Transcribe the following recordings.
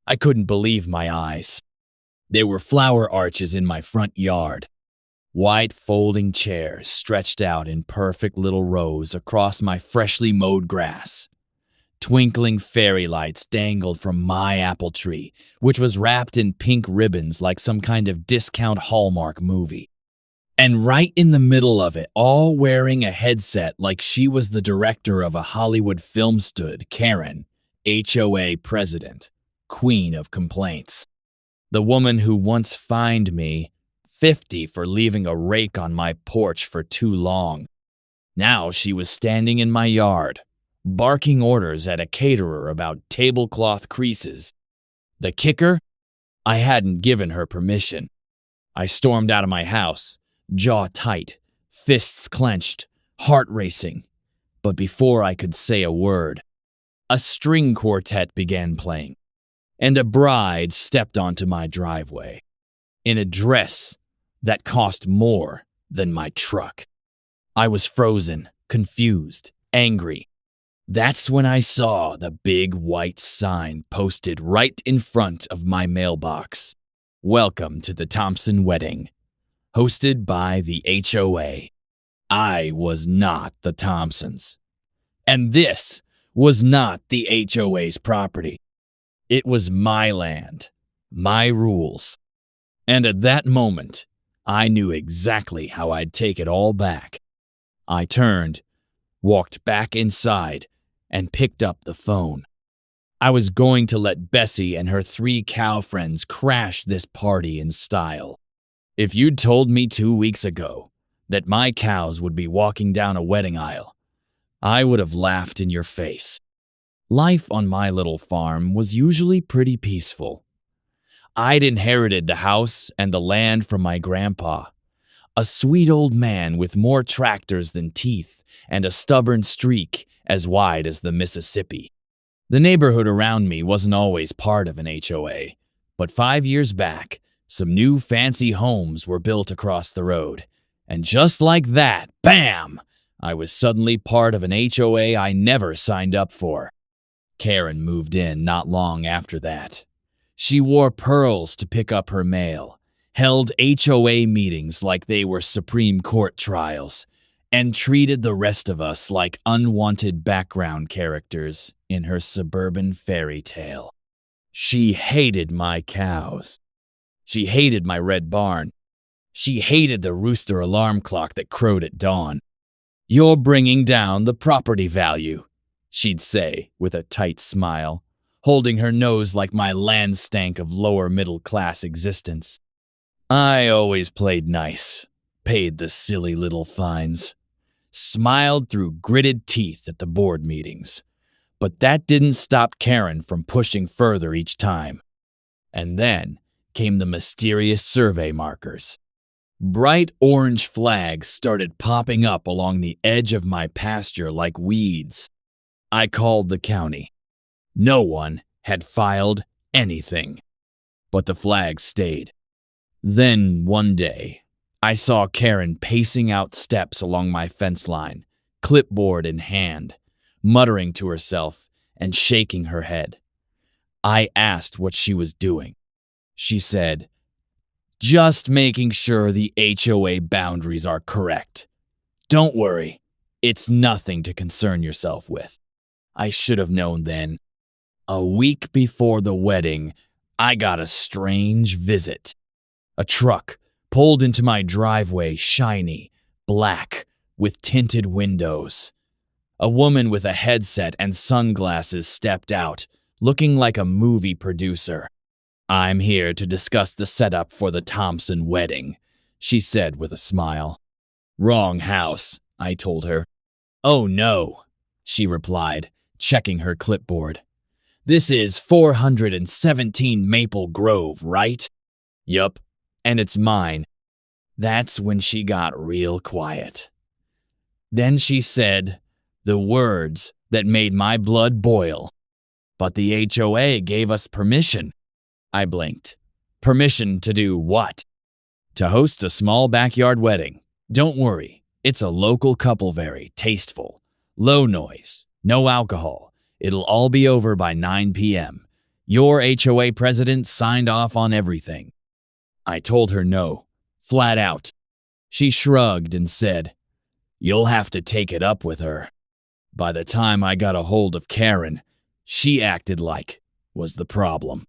I couldn't believe my eyes. There were flower arches in my front yard. White folding chairs stretched out in perfect little rows across my freshly mowed grass. Twinkling fairy lights dangled from my apple tree, which was wrapped in pink ribbons like some kind of discount Hallmark movie. And right in the middle of it, all wearing a headset like she was the director of a Hollywood film, stood Karen, HOA president, queen of complaints. The woman who once fined me $50 for leaving a rake on my porch for too long. Now she was standing in my yard, barking orders at a caterer about tablecloth creases. The kicker? I hadn't given her permission. I stormed out of my house, jaw tight, fists clenched, heart racing. But before I could say a word, a string quartet began playing, and a bride stepped onto my driveway in a dress that cost more than my truck. I was frozen, confused, angry. That's when I saw the big white sign posted right in front of my mailbox. Welcome to the Thompson wedding, hosted by the HOA. I was not the Thompsons. And this was not the HOA's property. It was my land, my rules. And at that moment, I knew exactly how I'd take it all back. I turned, walked back inside, and picked up the phone. I was going to let Bessie and her 3 cow friends crash this party in style. If you'd told me 2 weeks ago that my cows would be walking down a wedding aisle, I would have laughed in your face. Life on my little farm was usually pretty peaceful. I'd inherited the house and the land from my grandpa, a sweet old man with more tractors than teeth and a stubborn streak as wide as the Mississippi. The neighborhood around me wasn't always part of an HOA, but 5 years back, some new fancy homes were built across the road. And just like that, bam! I was suddenly part of an HOA I never signed up for. Karen moved in not long after that. She wore pearls to pick up her mail, held HOA meetings like they were Supreme Court trials, and treated the rest of us like unwanted background characters in her suburban fairy tale. She hated my cows. She hated my red barn. She hated the rooster alarm clock that crowed at dawn. "You're bringing down the property value," she'd say with a tight smile, holding her nose like my land stank of lower middle class existence. I always played nice, paid the silly little fines, smiled through gritted teeth at the board meetings. But that didn't stop Karen from pushing further each time. And then came the mysterious survey markers. Bright orange flags started popping up along the edge of my pasture like weeds. I called the county. No one had filed anything, but the flags stayed. Then one day, I saw Karen pacing out steps along my fence line, clipboard in hand, muttering to herself and shaking her head. I asked what she was doing. She said, "Just making sure the HOA boundaries are correct. Don't worry, it's nothing to concern yourself with." I should have known then. A week before the wedding, I got a strange visit. A truck pulled into my driveway, shiny, black, with tinted windows. A woman with a headset and sunglasses stepped out, looking like a movie producer. "I'm here to discuss the setup for the Thompson wedding," she said with a smile. "Wrong house," I told her. "Oh no," she replied, checking her clipboard. "This is 417 Maple Grove, right?" "Yup, and it's mine." That's when she got real quiet. Then she said the words that made my blood boil. "But the HOA gave us permission." I blinked. "Permission to do what?" "To host a small backyard wedding. Don't worry, it's a local couple, very tasteful. Low noise, no alcohol. It'll all be over by 9 p.m. Your HOA president signed off on everything. I told her no, flat out. She shrugged and said, "You'll have to take it up with her." By the time I got a hold of Karen, she acted like was the problem.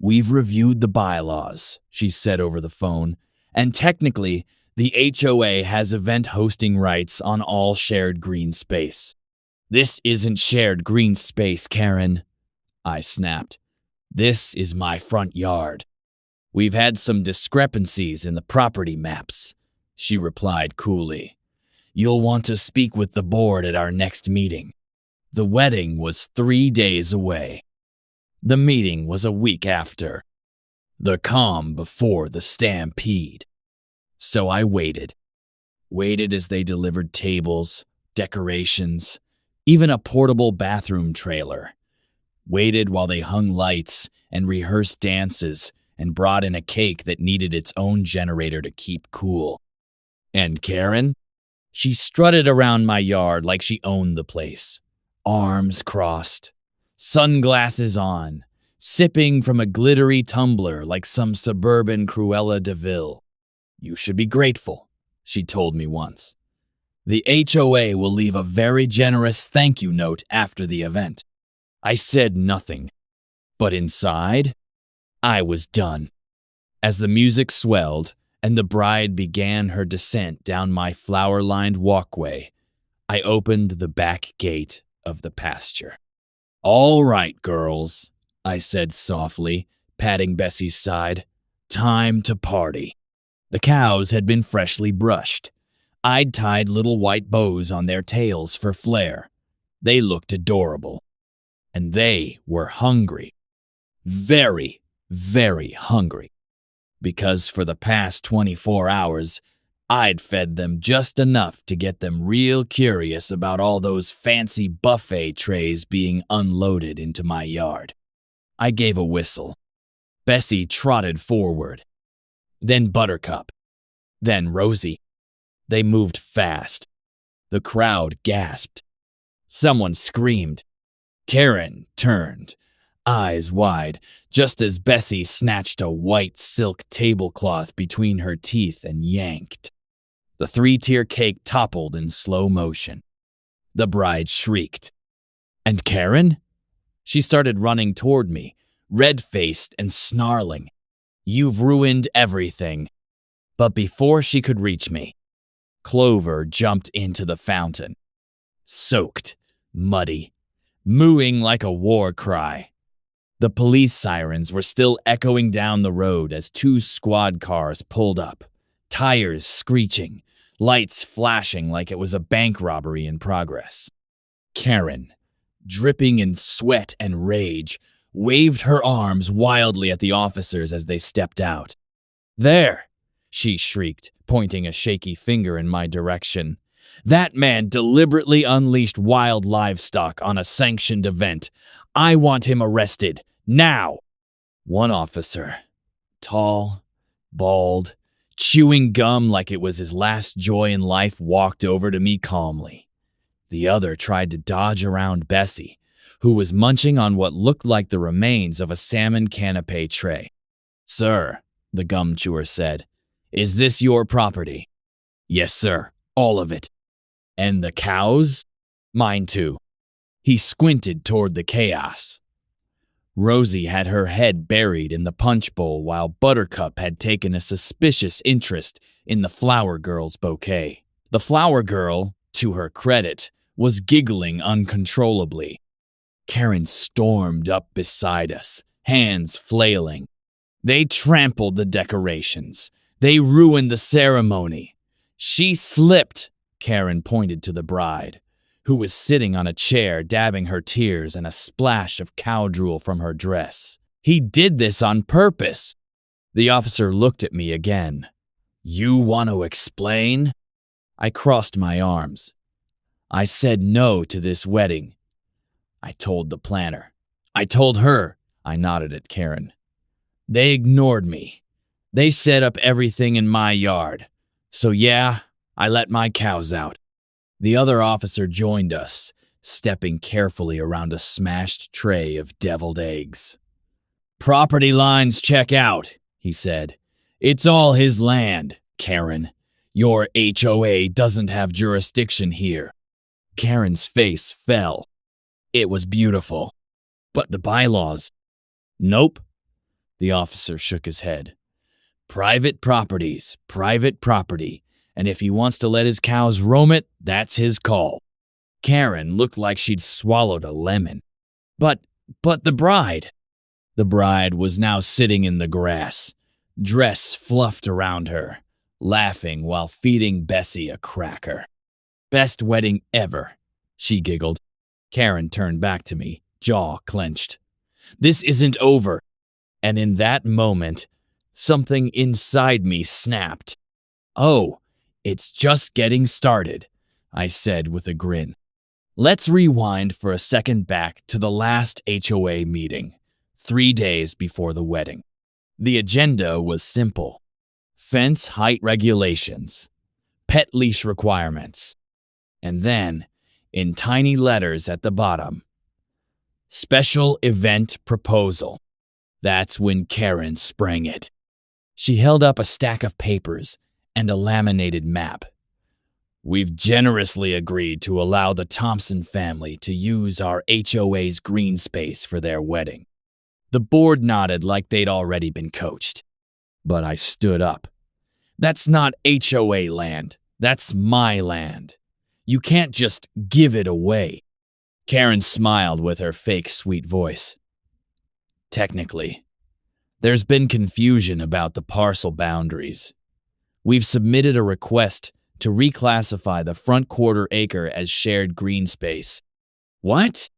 "We've reviewed the bylaws," she said over the phone, "and technically, the HOA has event hosting rights on all shared green space." "This isn't shared green space, Karen," I snapped. "This is my front yard." "We've had some discrepancies in the property maps," she replied coolly. "You'll want to speak with the board at our next meeting." The wedding was 3 days away. The meeting was a week after. The calm before the stampede. So I waited. Waited as they delivered tables, decorations, even a portable bathroom trailer. Waited while they hung lights and rehearsed dances and brought in a cake that needed its own generator to keep cool. And Karen? She strutted around my yard like she owned the place, arms crossed, sunglasses on, sipping from a glittery tumbler like some suburban Cruella de Vil. "You should be grateful," she told me once. "The HOA will leave a very generous thank you note after the event." I said nothing, but inside, I was done. As the music swelled and the bride began her descent down my flower-lined walkway, I opened the back gate of the pasture. "All right, girls," I said softly, patting Bessie's side. "Time to party." The cows had been freshly brushed. I'd tied little white bows on their tails for flair. They looked adorable. And they were hungry. Very, very hungry. Because for the past 24 hours, I'd fed them just enough to get them real curious about all those fancy buffet trays being unloaded into my yard. I gave a whistle. Bessie trotted forward. Then Buttercup. Then Rosie. They moved fast. The crowd gasped. Someone screamed. Karen turned, eyes wide, just as Bessie snatched a white silk tablecloth between her teeth and yanked. The 3-tier cake toppled in slow motion. The bride shrieked. "And Karen?" She started running toward me, red-faced and snarling. "You've ruined everything." But before she could reach me, Clover jumped into the fountain. Soaked, muddy, mooing like a war cry. The police sirens were still echoing down the road as 2 squad cars pulled up, tires screeching, lights flashing like it was a bank robbery in progress. Karen, dripping in sweat and rage, waved her arms wildly at the officers as they stepped out. "There!" she shrieked, pointing a shaky finger in my direction. "That man deliberately unleashed wild livestock on a sanctioned event. I want him arrested, now!" One officer, tall, bald, chewing gum like it was his last joy in life, walked over to me calmly. The other tried to dodge around Bessie, who was munching on what looked like the remains of a salmon canapé tray. "Sir," the gum chewer said, "is this your property?" "Yes, sir, all of it." "And the cows?" "Mine too." He squinted toward the chaos. Rosie had her head buried in the punch bowl while Buttercup had taken a suspicious interest in the flower girl's bouquet. The flower girl, to her credit, was giggling uncontrollably. Karen stormed up beside us, hands flailing. "They trampled the decorations. They ruined the ceremony. She slipped," Karen pointed to the bride, who was sitting on a chair dabbing her tears and a splash of cow drool from her dress. "He did this on purpose." The officer looked at me again. "You want to explain?" I crossed my arms. "I said no to this wedding. I told the planner. I told her," I nodded at Karen. "They ignored me. They set up everything in my yard. So yeah, I let my cows out." The other officer joined us, stepping carefully around a smashed tray of deviled eggs. Property lines check out, he said. It's all his land, Karen. Your HOA doesn't have jurisdiction here. Karen's face fell. It was beautiful. But the bylaws? Nope. The officer shook his head. Private property's private property, and if he wants to let his cows roam it, that's his call. Karen looked like she'd swallowed a lemon. But the bride. The bride was now sitting in the grass, dress fluffed around her, laughing while feeding Bessie a cracker. Best wedding ever, she giggled. Karen turned back to me, jaw clenched. This isn't over. And in that moment, something inside me snapped. Oh, it's just getting started, I said with a grin. Let's rewind for a second back to the last HOA meeting, 3 days before the wedding. The agenda was simple. Fence height regulations, pet leash requirements, and then, in tiny letters at the bottom, special event proposal. That's when Karen sprang it. She held up a stack of papers and a laminated map. We've generously agreed to allow the Thompson family to use our HOA's green space for their wedding. The board nodded like they'd already been coached. But I stood up. That's not HOA land. That's my land. You can't just give it away. Karen smiled with her fake sweet voice. Technically, there's been confusion about the parcel boundaries. We've submitted a request to reclassify the front quarter-acre as shared green space. What?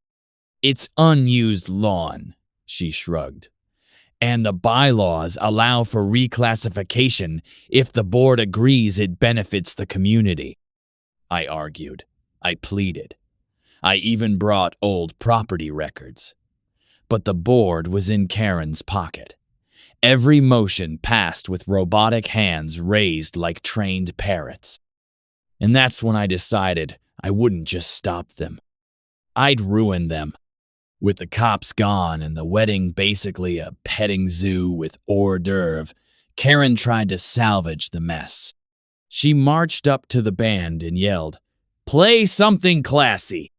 It's unused lawn, she shrugged. And the bylaws allow for reclassification if the board agrees it benefits the community. I argued. I pleaded. I even brought old property records. But the board was in Karen's pocket. Every motion passed with robotic hands raised like trained parrots. And that's when I decided I wouldn't just stop them. I'd ruin them. With the cops gone and the wedding basically a petting zoo with hors d'oeuvre, Karen tried to salvage the mess. She marched up to the band and yelled, "Play something classy!"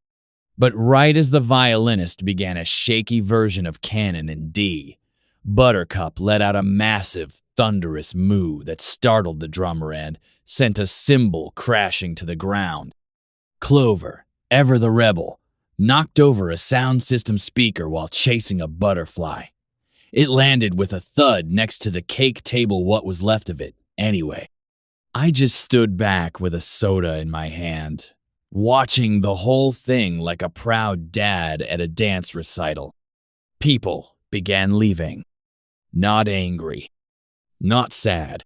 But right as the violinist began a shaky version of Canon in D, Buttercup let out a massive, thunderous moo that startled the drummer and sent a cymbal crashing to the ground. Clover, ever the rebel, knocked over a sound system speaker while chasing a butterfly. It landed with a thud next to the cake table, what was left of it, anyway. I just stood back with a soda in my hand, watching the whole thing like a proud dad at a dance recital. People began leaving. Not angry, not sad,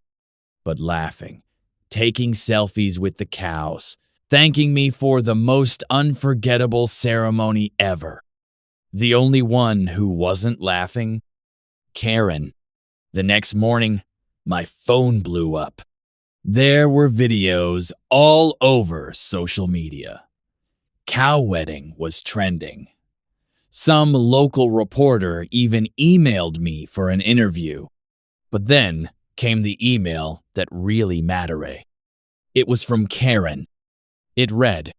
but laughing, taking selfies with the cows, thanking me for the most unforgettable ceremony ever. The only one who wasn't laughing? Karen. The next morning, my phone blew up. There were videos all over social media. Cow wedding was trending. Some local reporter even emailed me for an interview. But then came the email that really mattered. It was from Karen. It read,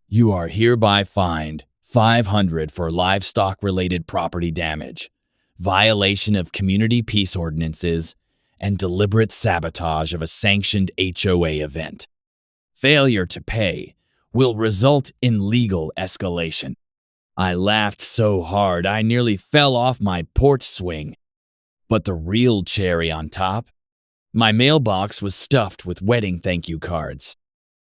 "You are hereby fined $500 for livestock-related property damage, violation of community peace ordinances, and deliberate sabotage of a sanctioned HOA event. Failure to pay will result in legal escalation." I laughed so hard I nearly fell off my porch swing. But the real cherry on top? My mailbox was stuffed with wedding thank you cards.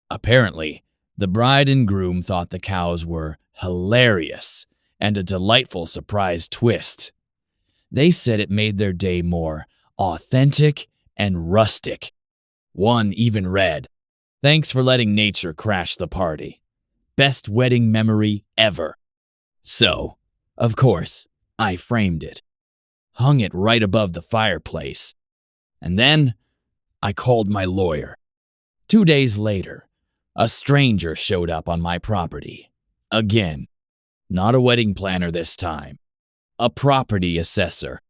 Apparently, the bride and groom thought the cows were hilarious and a delightful surprise twist. They said it made their day more authentic and rustic. One even read, "Thanks for letting nature crash the party. Best wedding memory ever." So, of course, I framed it, hung it right above the fireplace, and then I called my lawyer. 2 days later, a stranger showed up on my property. Again, not a wedding planner this time, a property assessor.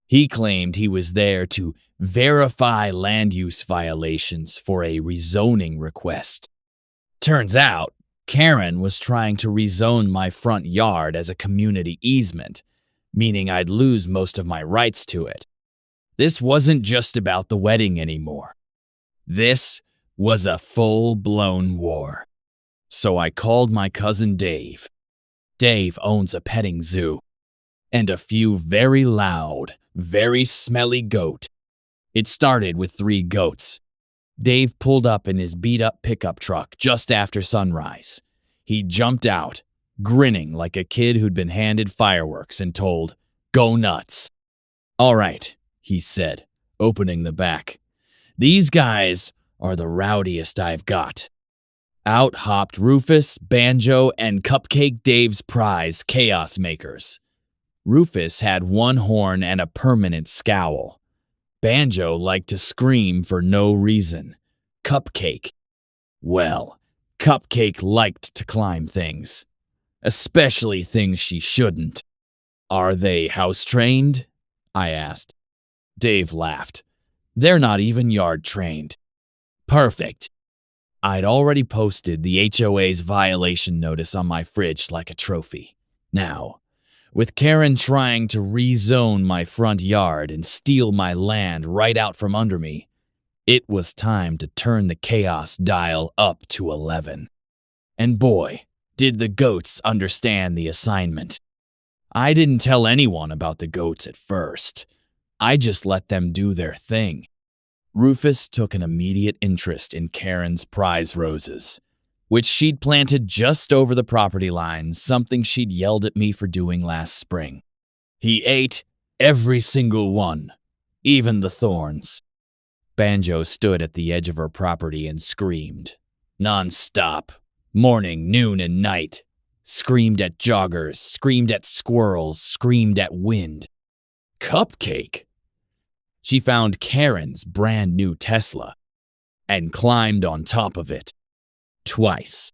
He claimed he was there to verify land use violations for a rezoning request. Turns out, Karen was trying to rezone my front yard as a community easement, meaning I'd lose most of my rights to it. This wasn't just about the wedding anymore. This was a full-blown war. So I called my cousin Dave. Dave owns a petting zoo and a few very loud, very smelly goat. It started with 3 goats. Dave pulled up in his beat-up pickup truck just after sunrise. He jumped out, grinning like a kid who'd been handed fireworks and told, "Go nuts." "All right," he said, opening the back. "These guys are the rowdiest I've got." Out hopped Rufus, Banjo, and Cupcake Dave's prize chaos makers. Rufus had one horn and a permanent scowl. Banjo liked to scream for no reason. Cupcake, well, Cupcake liked to climb things, especially things she shouldn't. "Are they house-trained?" I asked. Dave laughed. "They're not even yard-trained." Perfect. I'd already posted the HOA's violation notice on my fridge like a trophy. Now, with Karen trying to rezone my front yard and steal my land right out from under me, it was time to turn the chaos dial up to 11. And boy, did the goats understand the assignment. I didn't tell anyone about the goats at first. I just let them do their thing. Rufus took an immediate interest in Karen's prize roses, which she'd planted just over the property line, something she'd yelled at me for doing last spring. He ate every single one, even the thorns. Banjo stood at the edge of her property and screamed. Non-stop. Morning, noon, and night. Screamed at joggers, screamed at squirrels, screamed at wind. Cupcake. She found Karen's brand new Tesla and climbed on top of it. Twice.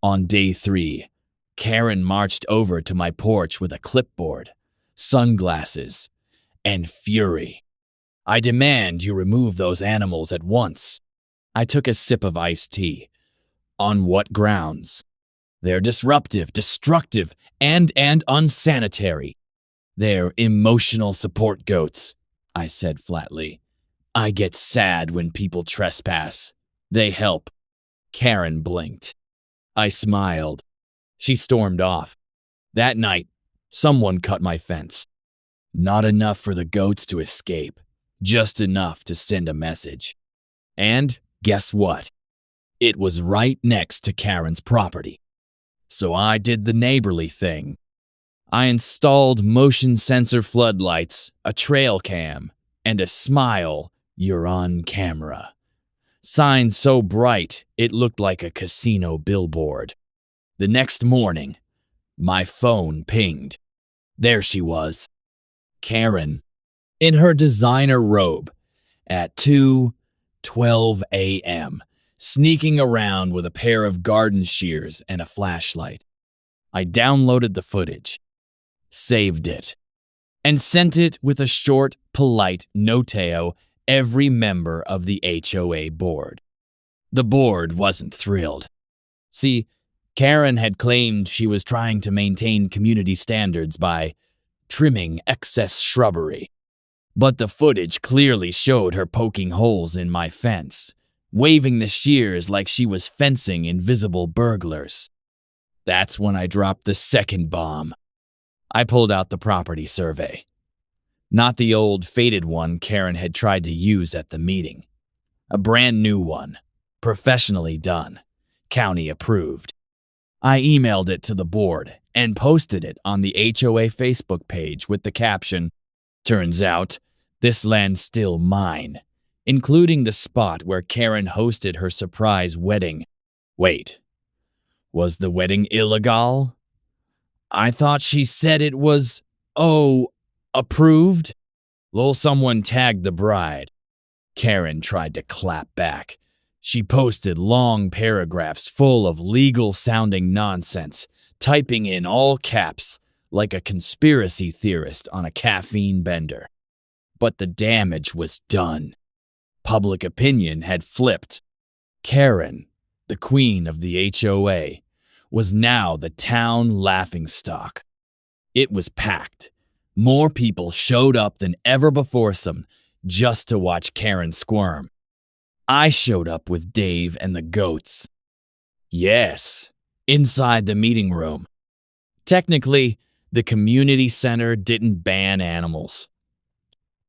On day 3, Karen marched over to my porch with a clipboard, sunglasses, and fury. "I demand you remove those animals at once." I took a sip of iced tea. "On what grounds?" "They're disruptive, destructive, and unsanitary. They're emotional support goats," I said flatly. "I get sad when people trespass. They help." Karen blinked. I smiled. She stormed off. That night, someone cut my fence. Not enough for the goats to escape, just enough to send a message. And guess what? It was right next to Karen's property. So I did the neighborly thing. I installed motion sensor floodlights, a trail cam, and a smile, "You're on camera." Sign so bright it looked like a casino billboard. The next morning, my phone pinged. There she was, Karen, in her designer robe, at 2:12 a.m., sneaking around with a pair of garden shears and a flashlight. I downloaded the footage, saved it, and sent it with a short, polite noteo every member of the HOA board. The board wasn't thrilled. See, Karen had claimed she was trying to maintain community standards by trimming excess shrubbery. But the footage clearly showed her poking holes in my fence, waving the shears like she was fencing invisible burglars. That's when I dropped the second bomb. I pulled out the property survey. Not the old, faded one Karen had tried to use at the meeting. A brand new one, professionally done, county approved. I emailed it to the board and posted it on the HOA Facebook page with the caption, "Turns out, this land's still mine," including the spot where Karen hosted her surprise wedding. Wait, was the wedding illegal? I thought she said it was, approved? Lol, someone tagged the bride. Karen tried to clap back. She posted long paragraphs full of legal-sounding nonsense, typing in all caps like a conspiracy theorist on a caffeine bender. But the damage was done. Public opinion had flipped. Karen, the queen of the HOA, was now the town laughingstock. It was packed. More people showed up than ever before just to watch Karen squirm. I showed up with Dave and the goats. Yes, inside the meeting room. Technically, the community center didn't ban animals.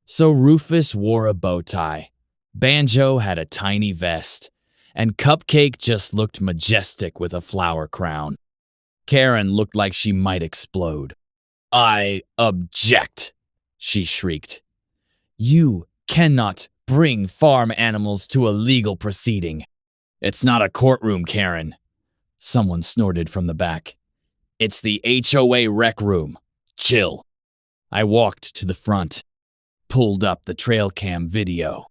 So Rufus wore a bow tie, Banjo had a tiny vest, and Cupcake just looked majestic with a flower crown. Karen looked like she might explode. "I object," she shrieked. "You cannot bring farm animals to a legal proceeding." "It's not a courtroom, Karen," someone snorted from the back. "It's the HOA rec room. Chill." I walked to the front, pulled up the trail cam video,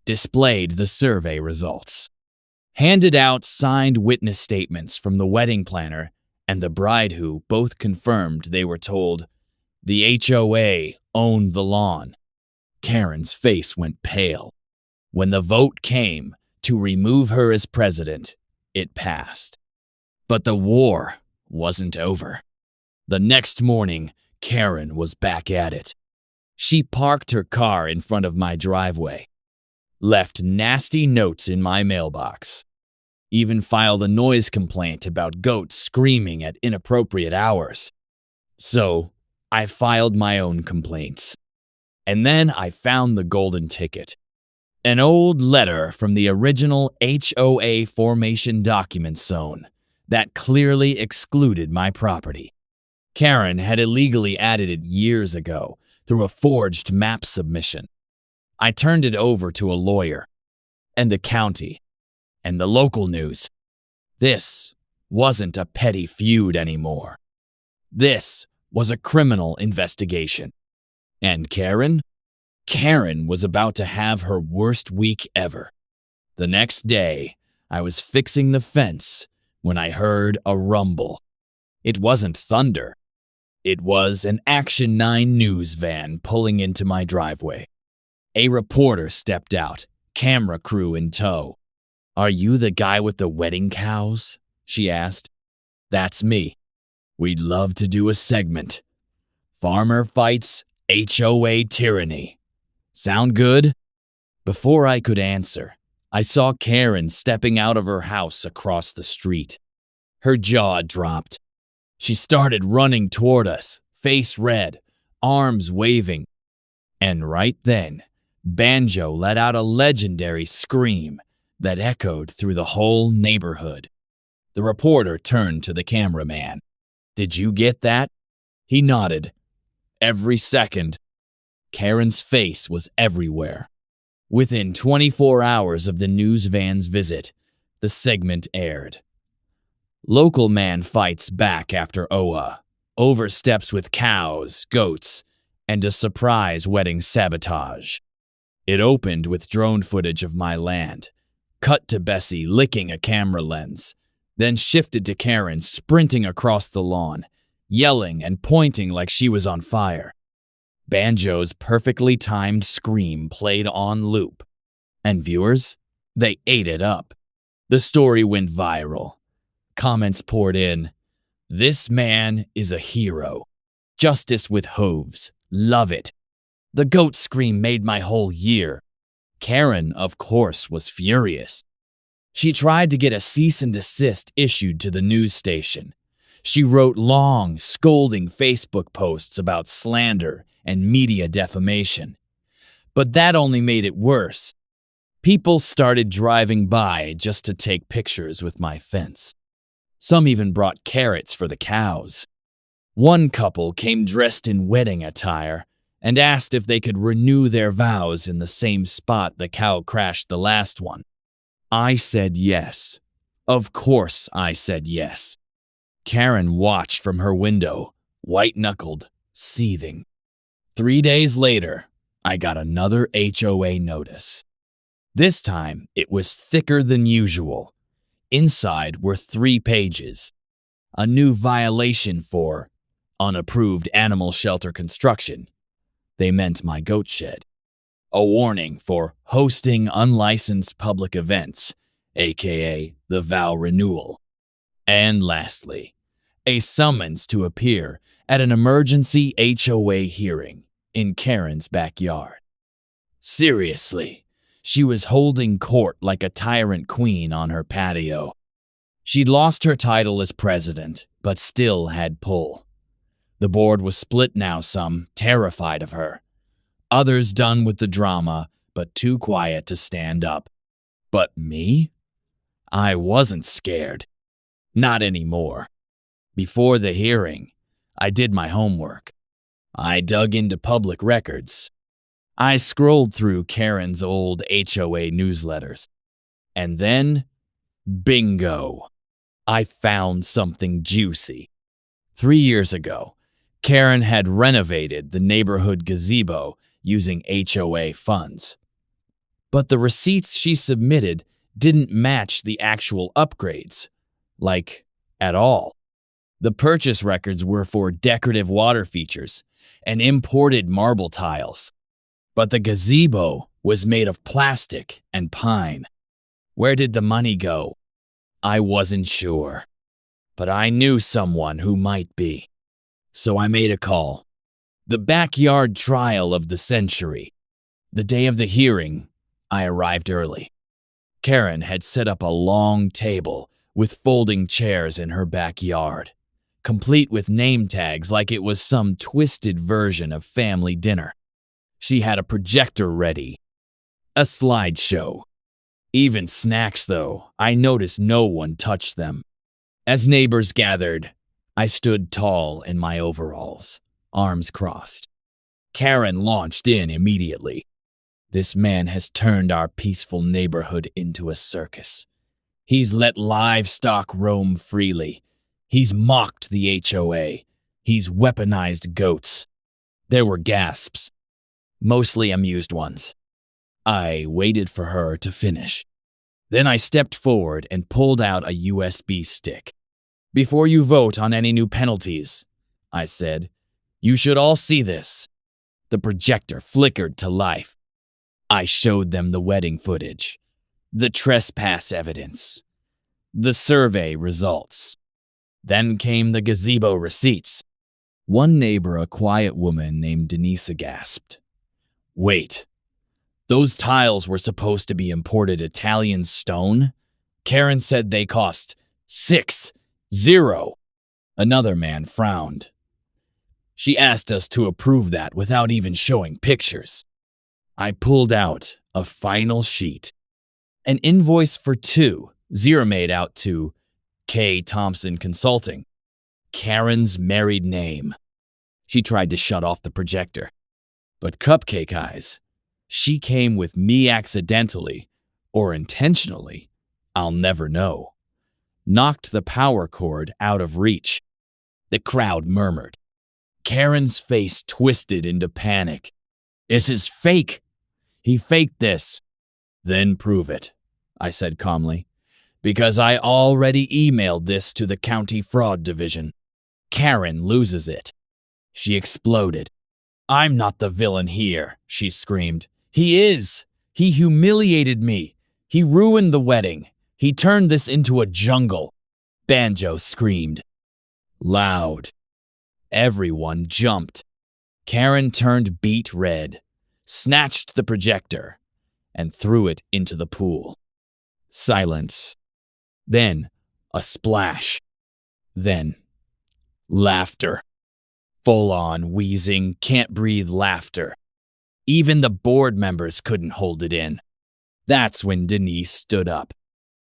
displayed the survey results, handed out signed witness statements from the wedding planner and the bride who both confirmed they were told the HOA owned the lawn. Karen's face went pale. When the vote came to remove her as president, it passed. But the war wasn't over. The next morning, Karen was back at it. She parked her car in front of my driveway, left nasty notes in my mailbox, even filed a noise complaint about goats screaming at inappropriate hours. So, I filed my own complaints. And then I found the golden ticket. An old letter from the original HOA formation document zone that clearly excluded my property. Karen had illegally added it years ago through a forged map submission. I turned it over to a lawyer, and the county, and the local news. This wasn't a petty feud anymore. This was a criminal investigation. And Karen? Karen was about to have her worst week ever. The next day, I was fixing the fence when I heard a rumble. It wasn't thunder. It was an Action 9 news van pulling into my driveway. A reporter stepped out, camera crew in tow. "Are you the guy with the wedding cows?" she asked. "That's me. We'd love to do a segment. Farmer fights HOA tyranny. Sound good?" Before I could answer, I saw Karen stepping out of her house across the street. Her jaw dropped. She started running toward us, face red, arms waving. And right then, Banjo let out a legendary scream that echoed through the whole neighborhood. The reporter turned to the cameraman. "Did you get that?" He nodded. Every second. Karen's face was everywhere. Within 24 hours of the news van's visit, the segment aired. Local man fights back after HOA, oversteps with cows, goats, and a surprise wedding sabotage. It opened with drone footage of my land, cut to Bessie licking a camera lens, then shifted to Karen sprinting across the lawn, yelling and pointing like she was on fire. Banjo's perfectly timed scream played on loop. And viewers? They ate it up. The story went viral. Comments poured in. "This man is a hero. Justice with hooves. Love it. The goat scream made my whole year." Karen, of course, was furious. She tried to get a cease and desist issued to the news station. She wrote long, scolding Facebook posts about slander and media defamation. But that only made it worse. People started driving by just to take pictures with my fence. Some even brought carrots for the cows. One couple came dressed in wedding attire and asked if they could renew their vows in the same spot the cow crashed the last one. I said yes. Of course I said yes. Karen watched from her window, white-knuckled, seething. 3 days later, I got another HOA notice. This time, it was thicker than usual. Inside were 3 pages. A new violation for unapproved animal shelter construction. They meant my goat shed. a warning for hosting unlicensed public events, aka the vow renewal, and lastly, a summons to appear at an emergency HOA hearing in Karen's backyard. Seriously, she was holding court like a tyrant queen on her patio. She'd lost her title as president, but still had pull. The board was split now, some terrified of her. Others done with the drama, but too quiet to stand up. But me? I wasn't scared. Not anymore. Before the hearing, I did my homework. I dug into public records. I scrolled through Karen's old HOA newsletters. And then, bingo! I found something juicy. 3 years ago, Karen had renovated the neighborhood gazebo using HOA funds. But the receipts she submitted didn't match the actual upgrades. Like, at all. The purchase records were for decorative water features and imported marble tiles. But the gazebo was made of plastic and pine. Where did the money go? I wasn't sure. But I knew someone who might be. So I made a call. The backyard trial of the century. The day of the hearing, I arrived early. Karen had set up a long table with folding chairs in her backyard, complete with name tags like it was some twisted version of family dinner. She had a projector ready, a slideshow. Even snacks, though, I noticed no one touched them. As neighbors gathered, I stood tall in my overalls, arms crossed. Karen launched in immediately. This man has turned our peaceful neighborhood into a circus. He's let livestock roam freely. He's mocked the HOA. He's weaponized goats. There were gasps, mostly amused ones. I waited for her to finish. Then I stepped forward and pulled out a USB stick. Before you vote on any new penalties, I said, you should all see this. The projector flickered to life. I showed them the wedding footage, the trespass evidence, the survey results. Then came the gazebo receipts. One neighbor, a quiet woman named Denise, gasped. Wait, those tiles were supposed to be imported Italian stone? Karen said they cost 6,000. Another man frowned. She asked us to approve that without even showing pictures. I pulled out a final sheet. An invoice for 2, Zero made out to K. Thompson Consulting. Karen's married name. She tried to shut off the projector. But Cupcake Eyes, she came with me accidentally, or intentionally, I'll never know. Knocked the power cord out of reach. The crowd murmured. Karen's face twisted into panic. This is fake. He faked this. Then prove it, I said calmly, because I already emailed this to the county fraud division. Karen loses it. She exploded. I'm not the villain here, she screamed. He is. He humiliated me. He ruined the wedding. He turned this into a jungle. Banjo screamed. Loud. Everyone jumped. Karen turned beet red, snatched the projector, and threw it into the pool. Silence. Then a splash. Then laughter. Full-on, wheezing, can't-breathe laughter. Even the board members couldn't hold it in. That's when Denise stood up.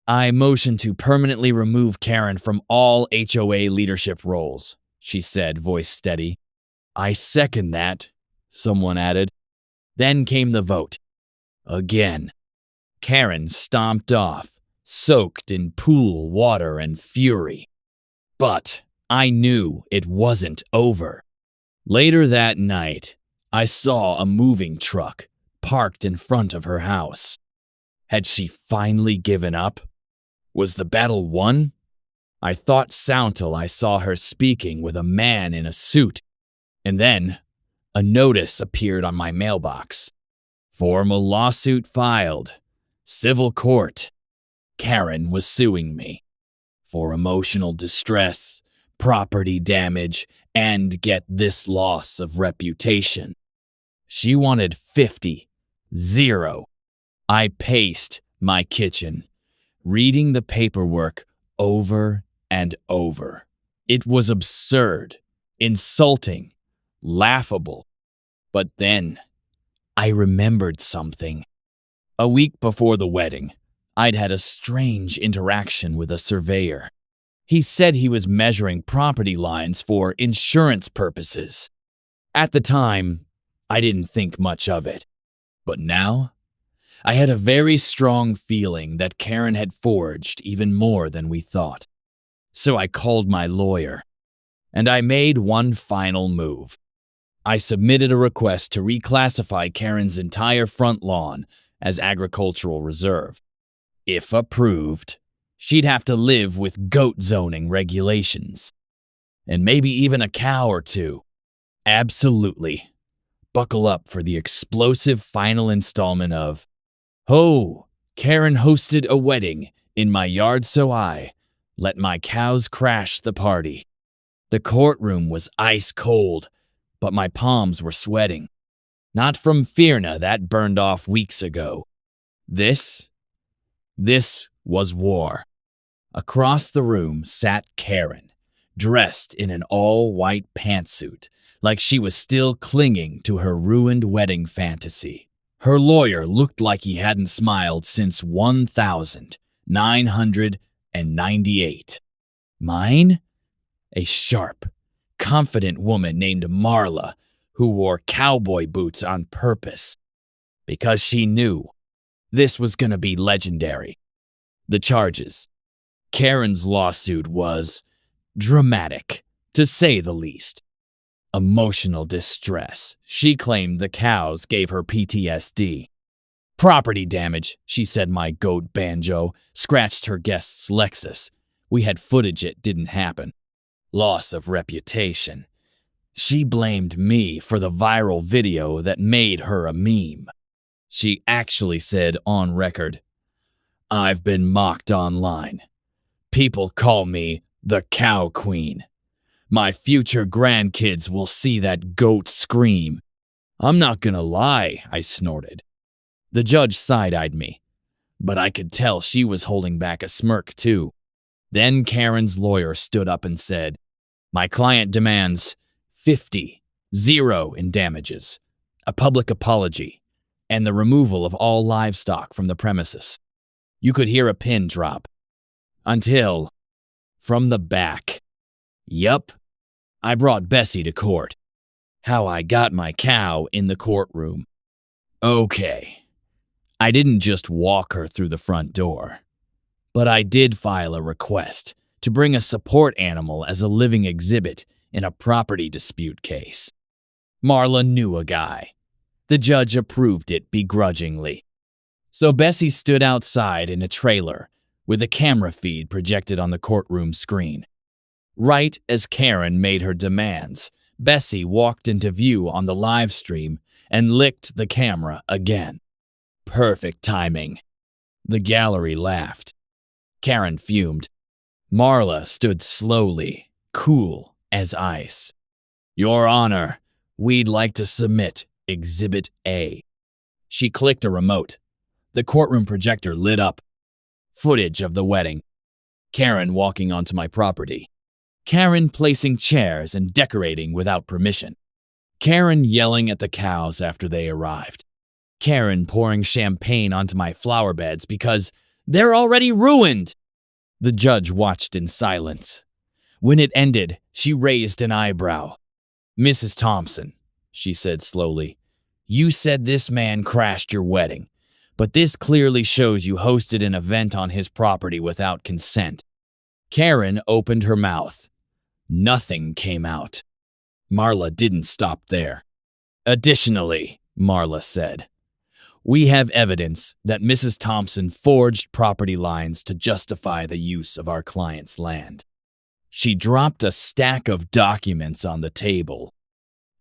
I motioned to permanently remove Karen from all HOA leadership roles, she said, voice steady. I second that, someone added. Then came the vote. Again. Karen stomped off, soaked in pool water and fury. But I knew it wasn't over. Later that night, I saw a moving truck parked in front of her house. Had she finally given up? Was the battle won? I thought so till I saw her speaking with a man in a suit. And then, a notice appeared on my mailbox. Formal lawsuit filed. Civil court. Karen was suing me for emotional distress, property damage, and get this loss of reputation. She wanted 50. 0. I paced my kitchen, reading the paperwork over and over. It was absurd, insulting, laughable. But then I remembered something. A week before the wedding, I'd had a strange interaction with a surveyor. He said he was measuring property lines for insurance purposes. At the time, I didn't think much of it. But now, I had a very strong feeling that Karen had forged even more than we thought. So I called my lawyer, and I made one final move. I submitted a request to reclassify Karen's entire front lawn as agricultural reserve. If approved, she'd have to live with goat zoning regulations. And maybe even a cow or two. Absolutely. Buckle up for the explosive final installment of Ho! Karen hosted a wedding in my yard, so I let my cows crash the party. The courtroom was ice cold, but my palms were sweating. Not from Fierna that burned off weeks ago. This was war. Across the room sat Karen, dressed in an all-white pantsuit, like she was still clinging to her ruined wedding fantasy. Her lawyer looked like he hadn't smiled since 1998. Mine? A sharp, confident woman named Marla, who wore cowboy boots on purpose, because she knew this was going to be legendary. The charges. Karen's lawsuit was dramatic, to say the least. Emotional distress. She claimed the cows gave her PTSD. Property damage, she said my goat Banjo scratched her guest's Lexus. We had footage it didn't happen. Loss of reputation. She blamed me for the viral video that made her a meme. She actually said on record, "I've been mocked online. People call me the Cow Queen. My future grandkids will see that goat scream." "I'm not gonna lie," I snorted. The judge side-eyed me, but I could tell she was holding back a smirk too. Then Karen's lawyer stood up and said, "My client demands 0 in damages, a public apology, and the removal of all livestock from the premises." You could hear a pin drop. Until, from the back, yup, I brought Bessie to court. How I got my cow in the courtroom. Okay, I didn't just walk her through the front door, but I did file a request to bring a support animal as a living exhibit in a property dispute case. Marla knew a guy. The judge approved it begrudgingly. So Bessie stood outside in a trailer with a camera feed projected on the courtroom screen. Right as Karen made her demands, Bessie walked into view on the live stream and licked the camera again. Perfect timing. The gallery laughed. Karen fumed. Marla stood slowly, cool as ice. "Your Honor, we'd like to submit Exhibit A." She clicked a remote. The courtroom projector lit up. Footage of the wedding. Karen walking onto my property. Karen placing chairs and decorating without permission. Karen yelling at the cows after they arrived. Karen pouring champagne onto my flower beds because they're already ruined. The judge watched in silence. When it ended, she raised an eyebrow. "Mrs. Thompson," she said slowly, "you said this man crashed your wedding. But this clearly shows you hosted an event on his property without consent." Karen opened her mouth. Nothing came out. Marla didn't stop there. "Additionally," Marla said, "we have evidence that Mrs. Thompson forged property lines to justify the use of our client's land." She dropped a stack of documents on the table.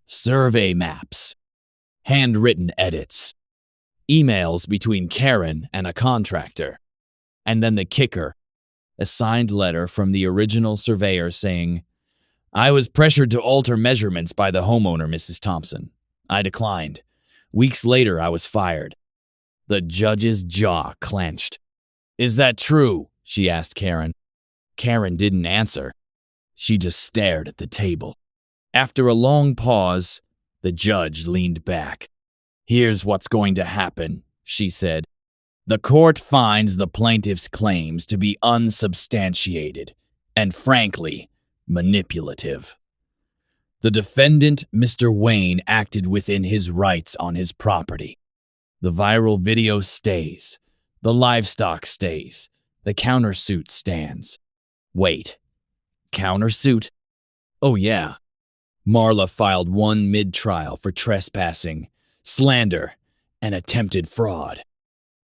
Survey maps. Handwritten edits. emails between Karen and a contractor, and then the kicker, a signed letter from the original surveyor saying, "I was pressured to alter measurements by the homeowner, Mrs. Thompson. I declined. Weeks later, I was fired." The judge's jaw clenched. "Is that true?" she asked Karen. Karen didn't answer. She just stared at the table. After a long pause, the judge leaned back. "Here's what's going to happen," she said. "The court finds the plaintiff's claims to be unsubstantiated and, frankly, manipulative. The defendant, Mr. Wayne, acted within his rights on his property. The viral video stays. The livestock stays. The countersuit stands. Wait. Countersuit? Oh yeah. Marla filed one mid-trial for trespassing, slander, and attempted fraud.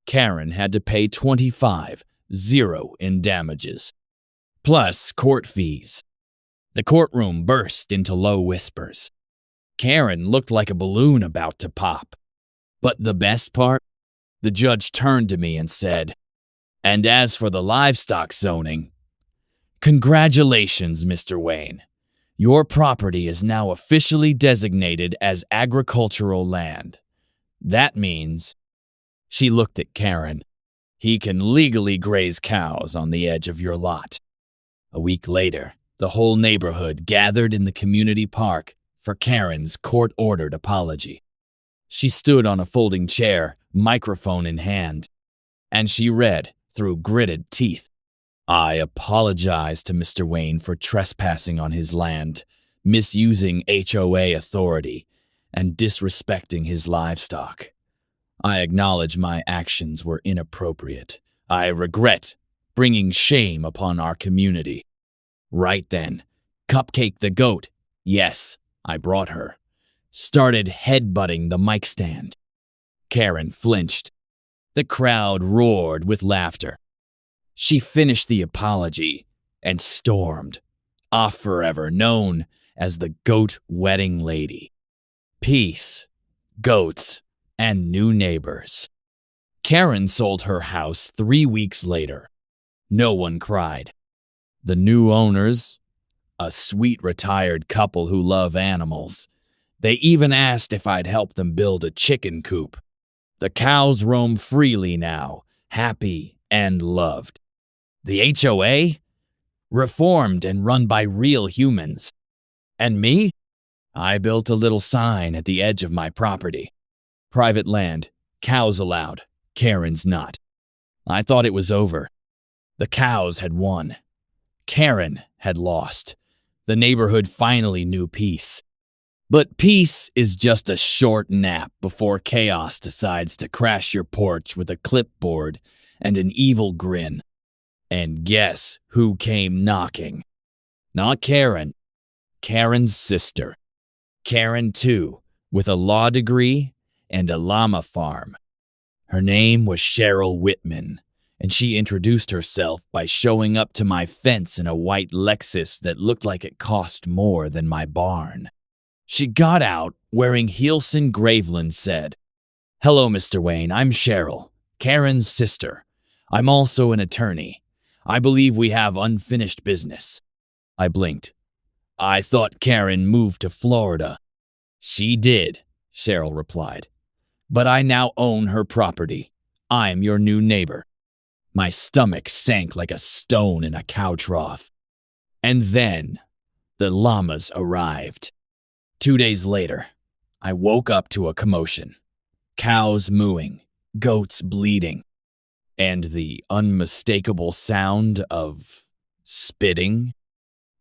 Karen had to pay $25,000 in damages, plus court fees. The courtroom burst into low whispers. Karen looked like a balloon about to pop. But the best part? The judge turned to me and said, "And as for the livestock zoning, congratulations, Mr. Wayne. Your property is now officially designated as agricultural land. That means," she looked at Karen, "he can legally graze cows on the edge of your lot." A week later, the whole neighborhood gathered in the community park for Karen's court-ordered apology. She stood on a folding chair, microphone in hand, and she read through gritted teeth, "I apologize to Mr. Wayne for trespassing on his land, misusing HOA authority, and disrespecting his livestock. I acknowledge my actions were inappropriate. I regret bringing shame upon our community." Right then, Cupcake the goat, yes, I brought her, started headbutting the mic stand. Karen flinched. The crowd roared with laughter. She finished the apology and stormed, off forever, known as the Goat Wedding Lady. Peace, goats, and new neighbors. Karen sold her house 3 weeks later. No one cried. The new owners, a sweet retired couple who love animals, they even asked if I'd help them build a chicken coop. The cows roam freely now, happy and loved. The HOA? Reformed and run by real humans. And me? I built a little sign at the edge of my property. Private land, cows allowed, Karen's not. I thought it was over. The cows had won. Karen had lost. The neighborhood finally knew peace. But peace is just a short nap before chaos decides to crash your porch with a clipboard and an evil grin. And guess who came knocking? Not Karen. Karen's sister. Karen, too, with a law degree and a llama farm. Her name was Cheryl Whitman, and she introduced herself by showing up to my fence in a white Lexus that looked like it cost more than my barn. She got out wearing heels engraved and said, "Hello, Mr. Wayne, I'm Cheryl, Karen's sister. I'm also an attorney. I believe we have unfinished business." I blinked. "I thought Karen moved to Florida." "She did," Cheryl replied. "But I now own her property. I'm your new neighbor." My stomach sank like a stone in a cow trough. And then the llamas arrived. 2 days later, I woke up to a commotion. Cows mooing, goats bleating, and the unmistakable sound of spitting.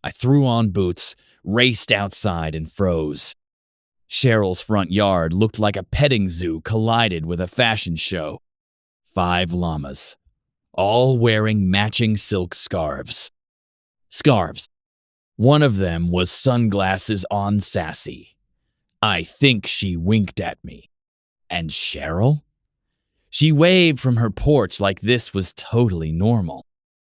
I threw on boots, raced outside, and froze. Cheryl's front yard looked like a petting zoo collided with a fashion show. 5 llamas, all wearing matching silk scarves. Scarves. One of them was sunglasses on sassy. I think she winked at me. And Cheryl? She waved from her porch like this was totally normal.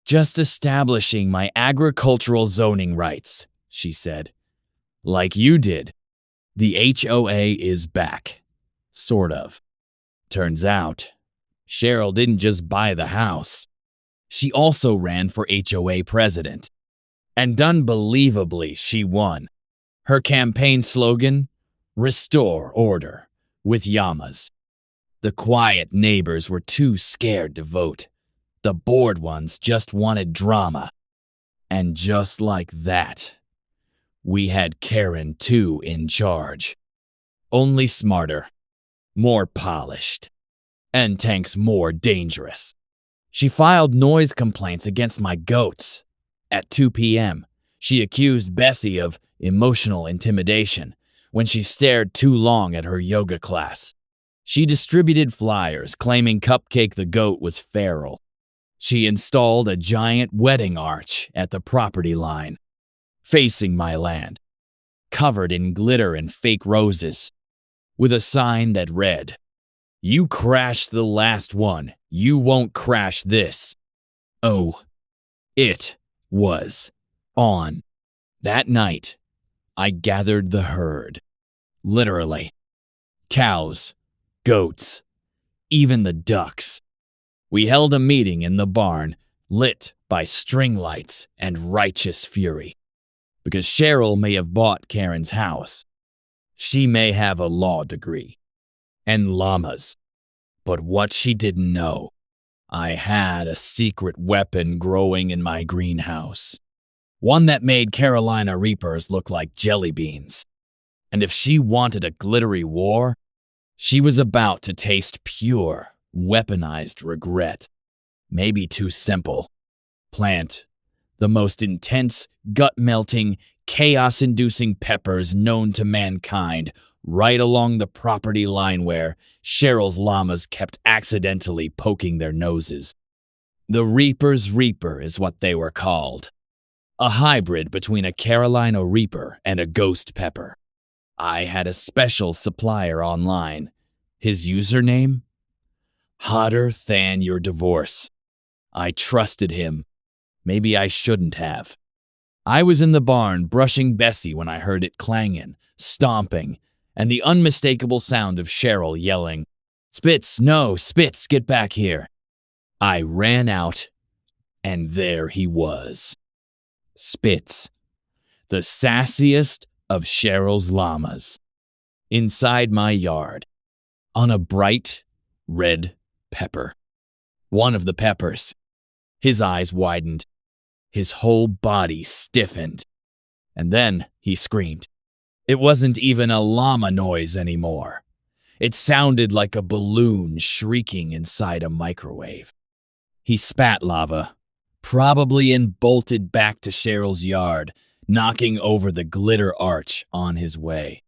"Just establishing my agricultural zoning rights," she said. "Like you did. The HOA is back. Sort of." Turns out, Cheryl didn't just buy the house. She also ran for HOA president. And unbelievably, she won. Her campaign slogan, "Restore order with llamas." The quiet neighbors were too scared to vote. The bored ones just wanted drama. And just like that, we had Karen 2 in charge. Only smarter, more polished, and tanks more dangerous. She filed noise complaints against my goats. At 2 p.m., she accused Bessie of emotional intimidation when she stared too long at her yoga class. She distributed flyers claiming Cupcake the goat was feral. She installed a giant wedding arch at the property line, facing my land, covered in glitter and fake roses, with a sign that read, "You crashed the last one, you won't crash this." Oh, it was on. That night, I gathered the herd. Literally. Cows, goats, even the ducks. We held a meeting in the barn, lit by string lights and righteous fury. Because Cheryl may have bought Karen's house. She may have a law degree. And llamas. But what she didn't know, I had a secret weapon growing in my greenhouse. One that made Carolina Reapers look like jelly beans. And if she wanted a glittery war, she was about to taste pure, weaponized regret. Maybe too simple. Plant the most intense, gut-melting, chaos-inducing peppers known to mankind right along the property line where Cheryl's llamas kept accidentally poking their noses. The Reaper's Reaper is what they were called. A hybrid between a Carolina Reaper and a ghost pepper. I had a special supplier online. His username? Hotter than your divorce. I trusted him. Maybe I shouldn't have. I was in the barn brushing Bessie when I heard it clanging, stomping, and the unmistakable sound of Cheryl yelling, "Spitz, no, Spitz, get back here." I ran out, and there he was. Spitz, the sassiest of Cheryl's llamas, inside my yard, on a bright red pepper. One of the peppers. His eyes widened. His whole body stiffened. And then he screamed. It wasn't even a llama noise anymore. It sounded like a balloon shrieking inside a microwave. He spat lava, probably and bolted back to Cheryl's yard, knocking over the glitter arch on his way.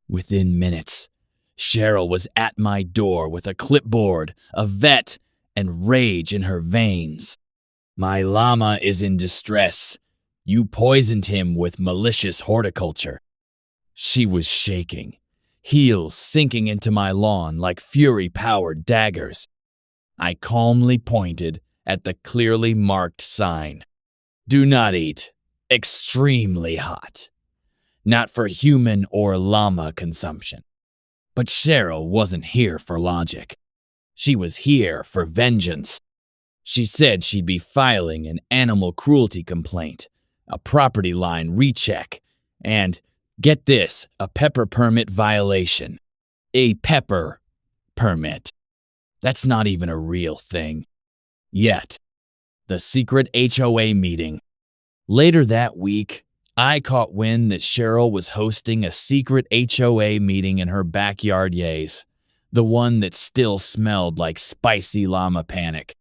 Within minutes, Cheryl was at my door with a clipboard, a vet, and rage in her veins. "My llama is in distress. You poisoned him with malicious horticulture." She was shaking, heels sinking into my lawn like fury-powered daggers. I calmly pointed at the clearly marked sign. "Do not eat. Extremely hot. Not for human or llama consumption." But Cheryl wasn't here for logic. She was here for vengeance. She said she'd be filing an animal cruelty complaint, a property line recheck, and, get this, a pepper permit violation. A pepper permit. That's not even a real thing. Yet. The secret HOA meeting. Later that week, I caught wind that Cheryl was hosting a secret HOA meeting in her backyard yays, the one that still smelled like spicy llama panic.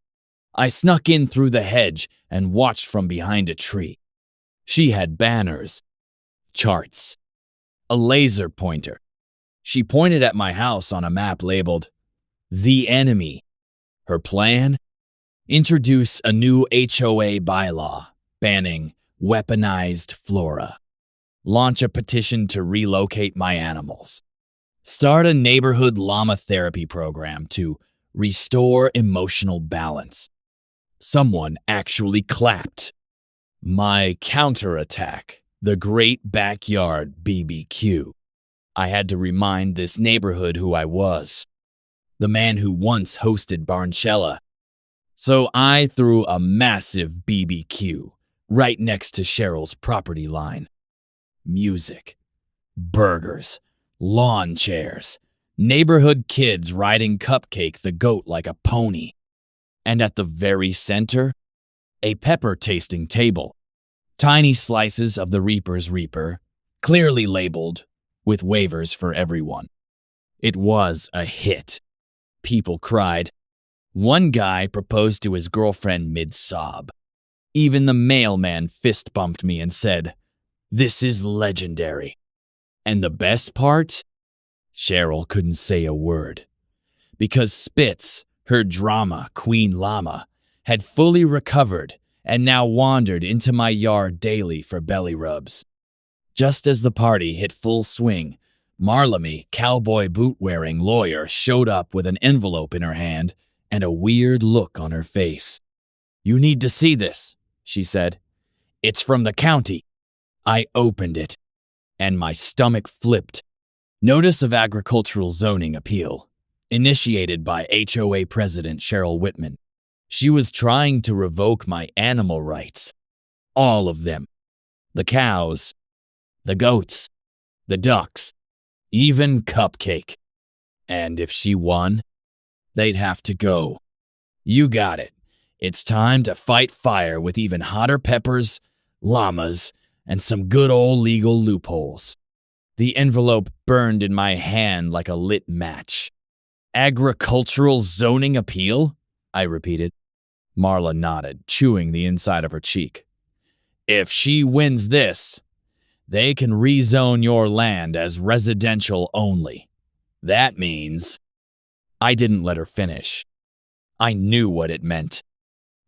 I snuck in through the hedge and watched from behind a tree. She had banners, charts, a laser pointer. She pointed at my house on a map labeled, "The Enemy." Her plan? Introduce a new HOA bylaw banning weaponized flora. Launch a petition to relocate my animals. Start a neighborhood llama therapy program to restore emotional balance. Someone actually clapped. My counterattack, the Great Backyard BBQ. I had to remind this neighborhood who I was. the man who once hosted Barnchella. So I threw a massive BBQ right next to Cheryl's property line. Music, burgers, lawn chairs, neighborhood kids riding Cupcake the goat like a pony. And at the very center, a pepper-tasting table. Tiny slices of the Reaper's Reaper, clearly labeled, with waivers for everyone. It was a hit. People cried. One guy proposed to his girlfriend mid-sob. Even the mailman fist-bumped me and said, "This is legendary." And the best part? Cheryl couldn't say a word. Because Spitz, her drama queen llama, had fully recovered and now wandered into my yard daily for belly rubs. Just as the party hit full swing, Marlamy, cowboy boot-wearing lawyer, showed up with an envelope in her hand and a weird look on her face. "You need to see this," she said. "It's from the county." I opened it, and my stomach flipped. Notice of Agricultural Zoning Appeal, initiated by HOA President Cheryl Whitman. She was trying to revoke my animal rights. All of them. The cows, the goats, the ducks, even Cupcake. And if she won, they'd have to go. You got it. It's time to fight fire with even hotter peppers, llamas, and some good old legal loopholes. The envelope burned in my hand like a lit match. Agricultural Zoning Appeal? I repeated. Marla nodded, chewing the inside of her cheek. If she wins this, they can rezone your land as residential only. That means... I didn't let her finish. I knew what it meant.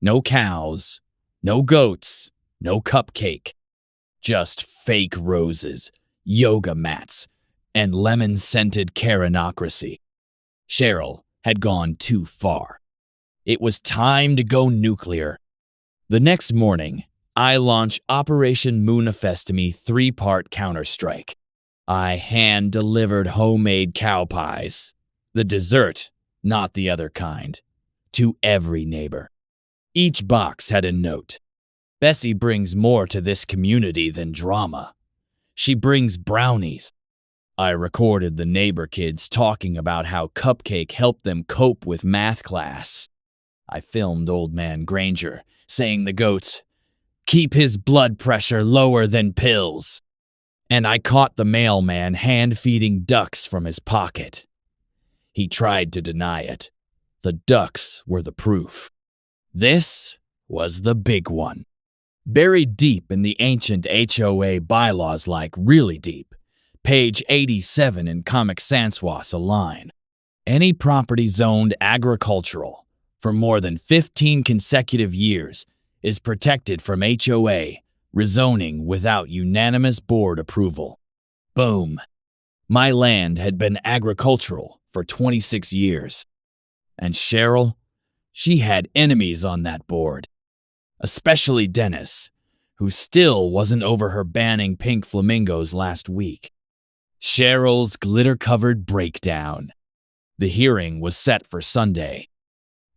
No cows, no goats, no Cupcake. Just fake roses, yoga mats, and lemon-scented Karenocracy. Cheryl had gone too far. It was time to go nuclear. The next morning, I launched Operation Moonifestemy 3-part counterstrike. I hand-delivered homemade cow pies, the dessert, not the other kind, to every neighbor. Each box had a note. Bessie brings more to this community than drama. She brings brownies. I recorded the neighbor kids talking about how Cupcake helped them cope with math class. I filmed Old Man Granger saying the goats, "Keep his blood pressure lower than pills." And I caught the mailman hand-feeding ducks from his pocket. He tried to deny it. The ducks were the proof. This was the big one. Buried deep in the ancient HOA bylaws, like really deep, page 87 in Comic Sans-Sois, a line. Any property zoned agricultural for more than 15 consecutive years is protected from HOA rezoning without unanimous board approval. Boom. My land had been agricultural for 26 years. And Cheryl, she had enemies on that board. Especially Dennis, who still wasn't over her banning pink flamingos last week. Cheryl's glitter-covered breakdown. The hearing was set for Sunday.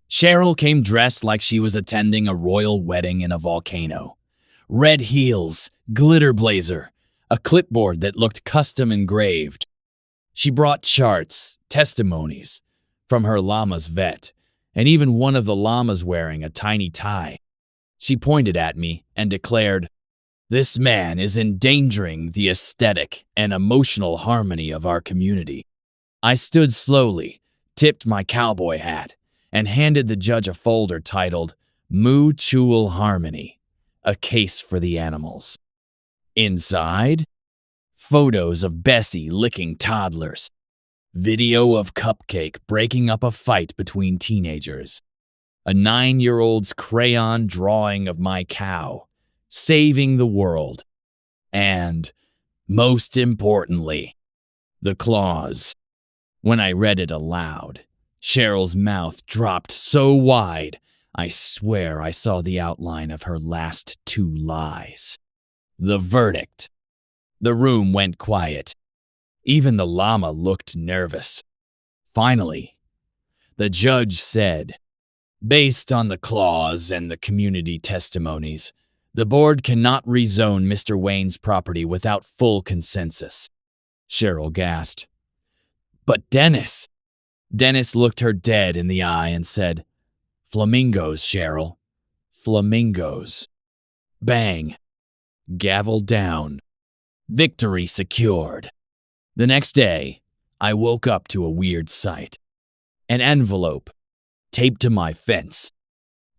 Cheryl came dressed like she was attending a royal wedding in a volcano. Red heels, glitter blazer, a clipboard that looked custom engraved. She brought charts, testimonies, from her llama's vet, and even one of the llamas wearing a tiny tie. She pointed at me and declared, "This man is endangering the aesthetic and emotional harmony of our community." I stood slowly, tipped my cowboy hat, and handed the judge a folder titled Mutual Harmony, a case for the animals. Inside, photos of Bessie licking toddlers, video of Cupcake breaking up a fight between teenagers, a 9-year-old's crayon drawing of my cow, saving the world, and, most importantly, the clause. When I read it aloud, Cheryl's mouth dropped so wide, I swear I saw the outline of her last 2 lies. The verdict. The room went quiet. Even the llama looked nervous. Finally, The judge said, "Based on the clause and the community testimonies, the board cannot rezone Mr. Wayne's property without full consensus." Cheryl gasped. "But Dennis!" Dennis looked her dead in the eye and said, "Flamingos, Cheryl. Flamingos." Bang. Gavel down. Victory secured. The next day, I woke up to a weird sight. An envelope taped to my fence.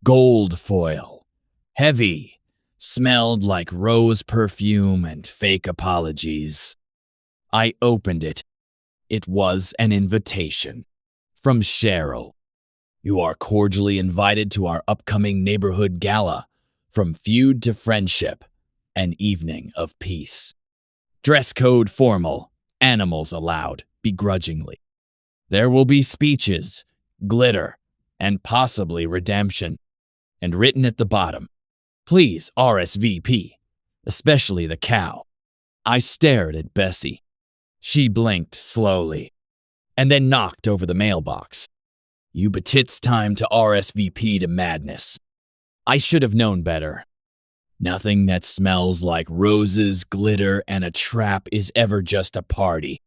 Gold foil. Heavy. Smelled like rose perfume and fake apologies. I opened it. It was an invitation. From Cheryl. "You are cordially invited to our upcoming neighborhood gala. From feud to friendship. An evening of peace. Dress code formal. Animals allowed, begrudgingly. There will be speeches, glitter, and possibly redemption." And written at the bottom, "Please RSVP, especially the cow." I stared at Bessie. She blinked slowly, and then knocked over the mailbox. "You bet it's time to RSVP to madness." I should have known better. Nothing that smells like roses, glitter, and a trap is ever just a party.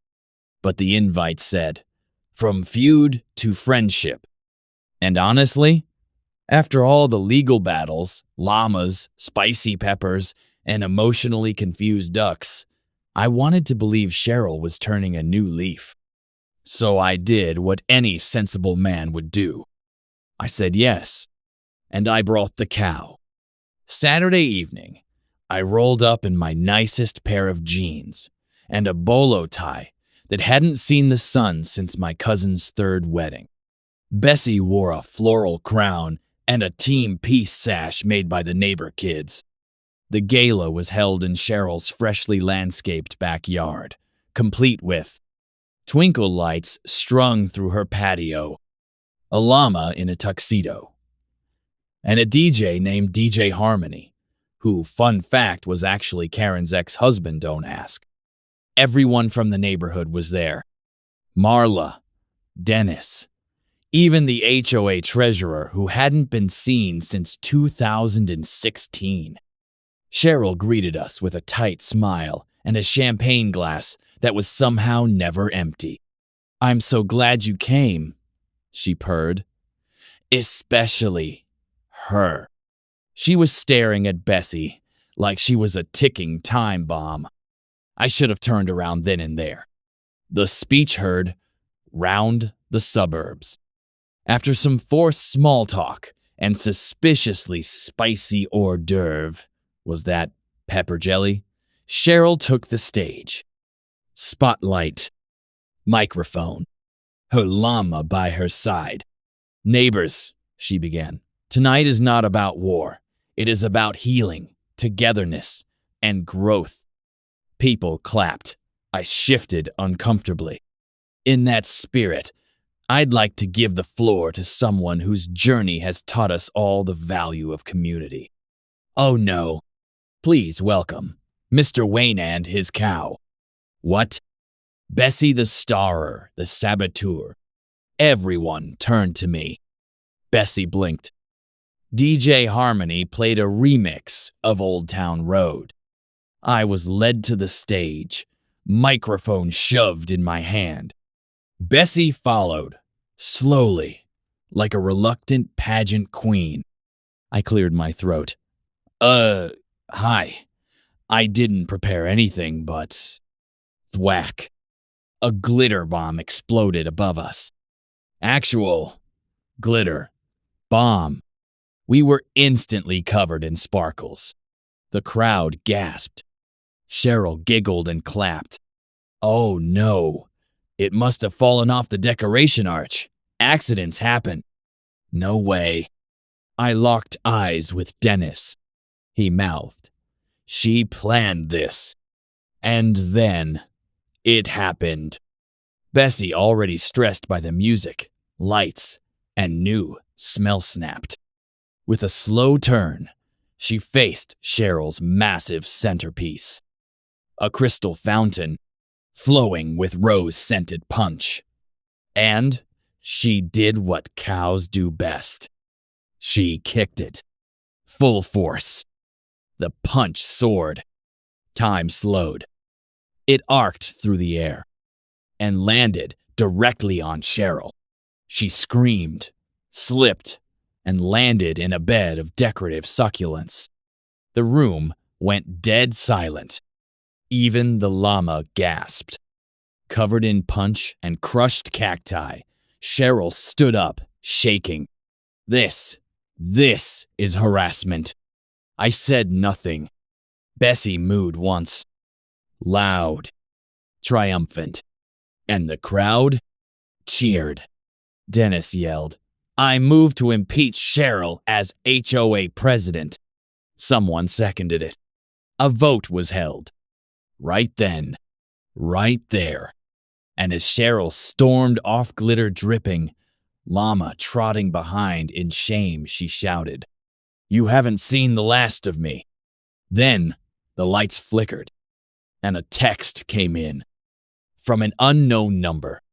But the invite said, "From feud to friendship." And honestly, after all the legal battles, llamas, spicy peppers, and emotionally confused ducks, I wanted to believe Cheryl was turning a new leaf. So I did what any sensible man would do. I said yes, and I brought the cow. Saturday evening, I rolled up in my nicest pair of jeans and a bolo tie that hadn't seen the sun since my cousin's third wedding. Bessie wore a floral crown and a team peace sash made by the neighbor kids. The gala was held in Cheryl's freshly landscaped backyard, complete with twinkle lights strung through her patio, a llama in a tuxedo, and a DJ named DJ Harmony, who, fun fact, was actually Karen's ex-husband, don't ask. Everyone from the neighborhood was there. Marla, Dennis, even the HOA treasurer who hadn't been seen since 2016. Cheryl greeted us with a tight smile and a champagne glass that was somehow never empty. "I'm so glad you came," she purred. "Especially her." She was staring at Bessie like she was a ticking time bomb. I should have turned around then and there. The speech heard, "Round the suburbs." After some forced small talk and suspiciously spicy hors d'oeuvre, was that pepper jelly? Cheryl took the stage. Spotlight. Microphone. Her llama by her side. "Neighbors," she began, "tonight is not about war. It is about healing, togetherness, and growth." People clapped. I shifted uncomfortably. In that spirit, I'd like to give the floor to someone whose journey has taught us all the value of community. Oh no. Please welcome Mr. Wayne and his cow. What? Bessie the starer, the saboteur. Everyone turned to me. Bessie blinked. DJ Harmony played a remix of Old Town Road. I was led to the stage, microphone shoved in my hand. Bessie followed, slowly, like a reluctant pageant queen. I cleared my throat. Hi. I didn't prepare anything but... Thwack. A glitter bomb exploded above us. Actual glitter bomb. We were instantly covered in sparkles. The crowd gasped. Cheryl giggled and clapped. Oh no. It must have fallen off the decoration arch. Accidents happen. No way. I locked eyes with Dennis. He mouthed. She planned this. And then it happened. Bessie, already stressed by the music, lights, and new smell snapped. With a slow turn, she faced Cheryl's massive centerpiece. A crystal fountain, flowing with rose-scented punch. And She did what cows do best. She kicked it. Full force. The punch soared. Time slowed. It arced through the air and landed directly on Cheryl. She screamed, slipped, and landed in a bed of decorative succulents. The room went dead silent. Even the llama gasped. Covered in punch and crushed cacti, Cheryl stood up, shaking. This is harassment. I said nothing. Bessie mooed once. Loud, triumphant. And the crowd cheered. Dennis yelled, I move to impeach Cheryl as HOA president. Someone seconded it. A vote was held. Right then, right there. And as Cheryl stormed off, glitter dripping, llama trotting behind in shame, she shouted, You haven't seen the last of me. Then the lights flickered, and a text came in from an unknown number.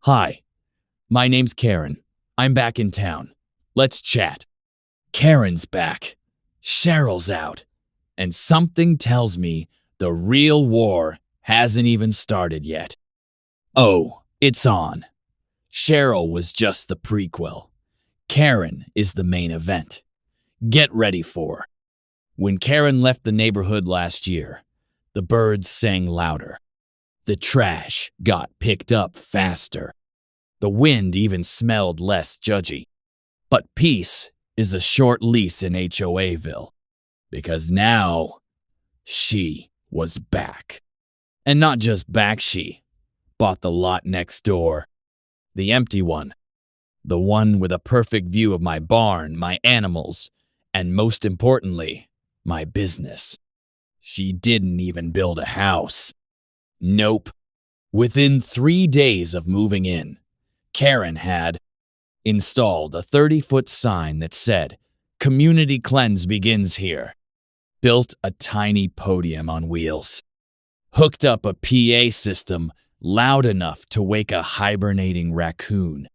Hi, my name's Karen. I'm back in town. Let's chat. Karen's back. Cheryl's out. And something tells me the real war hasn't even started yet. Oh, it's on. Cheryl was just the prequel. Karen is the main event. Get ready for. When Karen left the neighborhood last year, the birds sang louder. The trash got picked up faster. The wind even smelled less judgy. But peace is a short lease in HOAville, because now she was back. And not just back, she bought the lot next door. The empty one. The one with a perfect view of my barn, my animals, and most importantly, my business. She didn't even build a house. Nope. Within 3 days of moving in, Karen had installed a 30-foot sign that said, Community cleanse begins here. Built a tiny podium on wheels. Hooked up a PA system loud enough to wake a hibernating raccoon.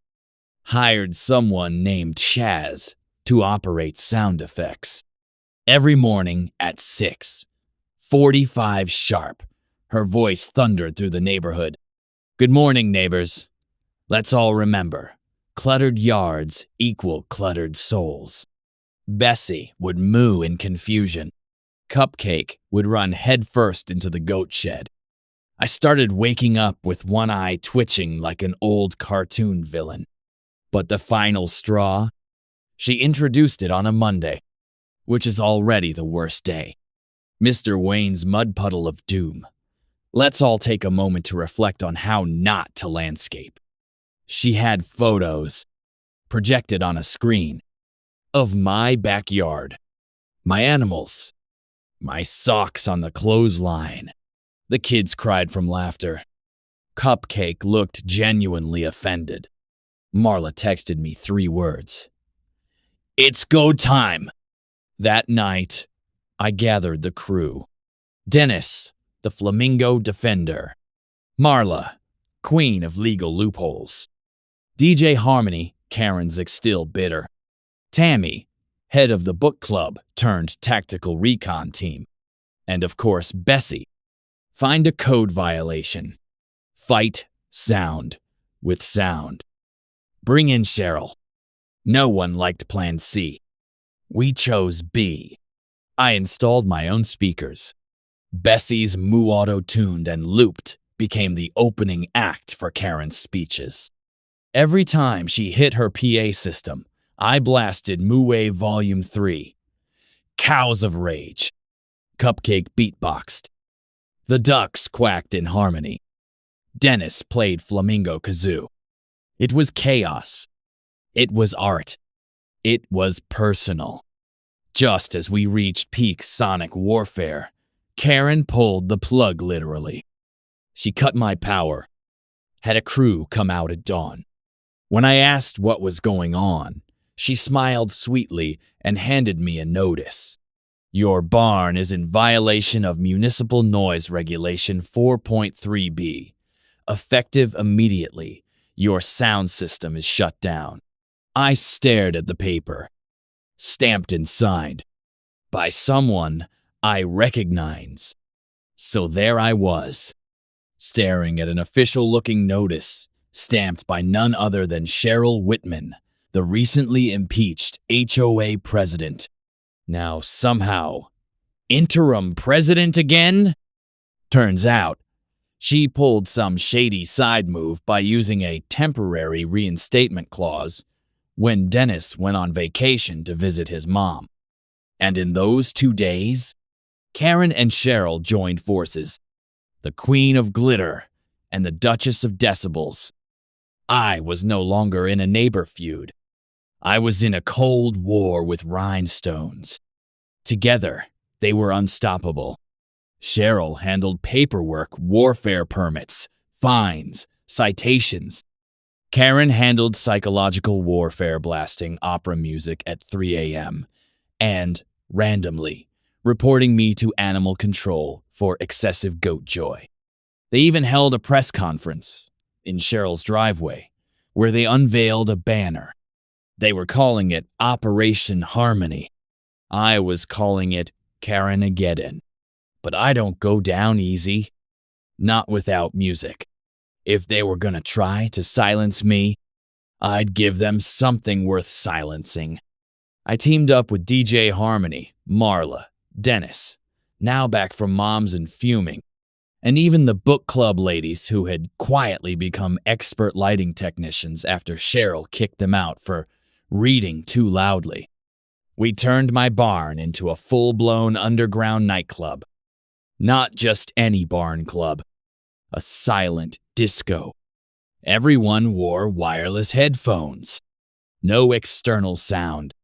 Hired someone named Chaz to operate sound effects. Every morning at 6:45 sharp, her voice thundered through the neighborhood. Good morning, neighbors. Let's all remember, cluttered yards equal cluttered souls. Bessie would moo in confusion. Cupcake would run headfirst into the goat shed. I started waking up with one eye twitching like an old cartoon villain. But the final straw? She introduced it on a Monday, which is already the worst day. Mr. Wayne's mud puddle of doom. Let's all take a moment to reflect on how not to landscape. She had photos, projected on a screen, of my backyard, my animals, my socks on the clothesline. The kids cried from laughter. Cupcake looked genuinely offended. Marla texted me 3 words. It's go time. That night, I gathered the crew. Dennis, the flamingo defender. Marla, queen of legal loopholes. DJ Harmony, Karen's still bitter. Tammy, head of the book club turned tactical recon team. And of course, Bessie. Find a code violation. Fight sound with sound. Bring in Cheryl. No one liked Plan C. We chose B. I installed my own speakers. Bessie's moo auto-tuned and looped became the opening act for Karen's speeches. Every time she hit her PA system, I blasted Moo Volume 3. Cows of Rage. Cupcake beatboxed. The ducks quacked in harmony. Dennis played flamingo kazoo. It was chaos. It was art. It was personal. Just as we reached peak sonic warfare, Karen pulled the plug literally. She cut my power. Had a crew come out at dawn. When I asked what was going on, she smiled sweetly and handed me a notice. Your barn is in violation of Municipal Noise Regulation 4.3b. Effective immediately, Your sound system is shut down. I stared at the paper, stamped and signed by someone I recognize. So there I was, staring at an official-looking notice stamped by none other than Cheryl Whitman, the recently impeached HOA president. Now somehow, interim president again? Turns out, she pulled some shady side move by using a temporary reinstatement clause when Dennis went on vacation to visit his mom. And in those 2 days, Karen and Cheryl joined forces, the Queen of Glitter and the Duchess of Decibels. I was no longer in a neighbor feud. I was in a cold war with rhinestones. Together, they were unstoppable. Cheryl handled paperwork, warfare permits, fines, citations. Karen handled psychological warfare, blasting opera music at 3 a.m. and, randomly, reporting me to animal control for excessive goat joy. They even held a press conference in Cheryl's driveway where they unveiled a banner. They were calling it Operation Harmony. I was calling it Karen-ageddon. But I don't go down easy. Not without music. If they were gonna try to silence me, I'd give them something worth silencing. I teamed up with DJ Harmony, Marla, Dennis, now back from Moms and Fuming, and even the book club ladies who had quietly become expert lighting technicians after Cheryl kicked them out for reading too loudly. We turned my barn into a full-blown underground nightclub. Not just any barn club, a silent disco. Everyone wore wireless headphones. No external sound.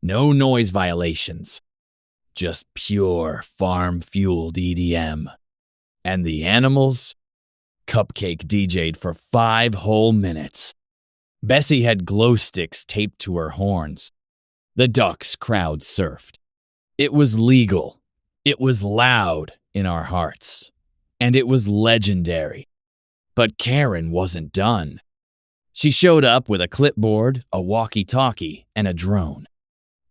No noise violations. Just pure farm-fueled EDM. And the animals? Cupcake DJ'd for 5 whole minutes. Bessie had glow sticks taped to her horns. The ducks crowd surfed. It was legal. It was loud in our hearts. And it was legendary. But Karen wasn't done. She showed up with a clipboard, a walkie-talkie, and a drone.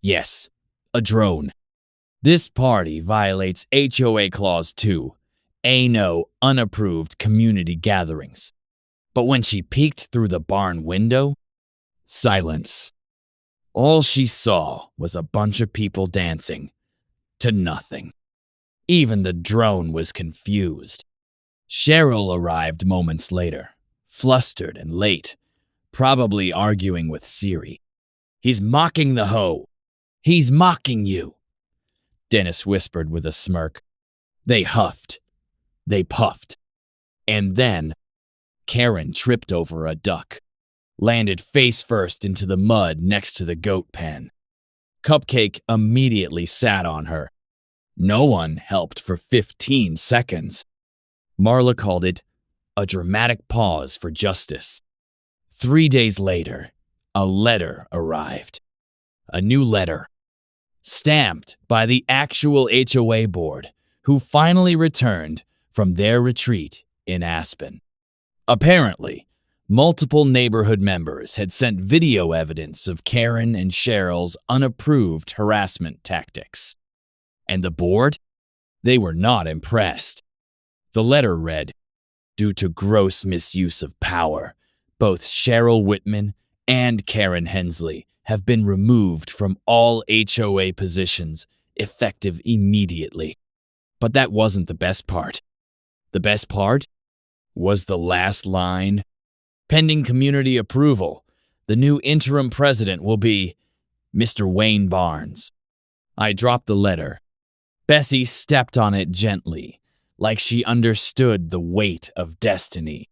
Yes, a drone. This party violates HOA Clause 2, no unapproved community gatherings. But when she peeked through the barn window, silence. All she saw was a bunch of people dancing to nothing. Even the drone was confused. Cheryl arrived moments later, flustered and late, probably arguing with Siri. "He's mocking the hoe. He's mocking you," Dennis whispered with a smirk. They huffed. They puffed. And then Karen tripped over a duck, landed face first into the mud next to the goat pen. Cupcake immediately sat on her. No one helped for 15 seconds. Marla called it a dramatic pause for justice. 3 days later, a letter arrived. A new letter, stamped by the actual HOA board, who finally returned from their retreat in Aspen. Apparently, multiple neighborhood members had sent video evidence of Karen and Cheryl's unapproved harassment tactics. And the board? They were not impressed. The letter read, "Due to gross misuse of power, both Cheryl Whitman and Karen Hensley have been removed from all HOA positions, effective immediately." But that wasn't the best part. The best part was the last line. "Pending community approval, the new interim president will be Mr. Wayne Barnes." I dropped the letter. Bessie stepped on it gently, like she understood the weight of destiny.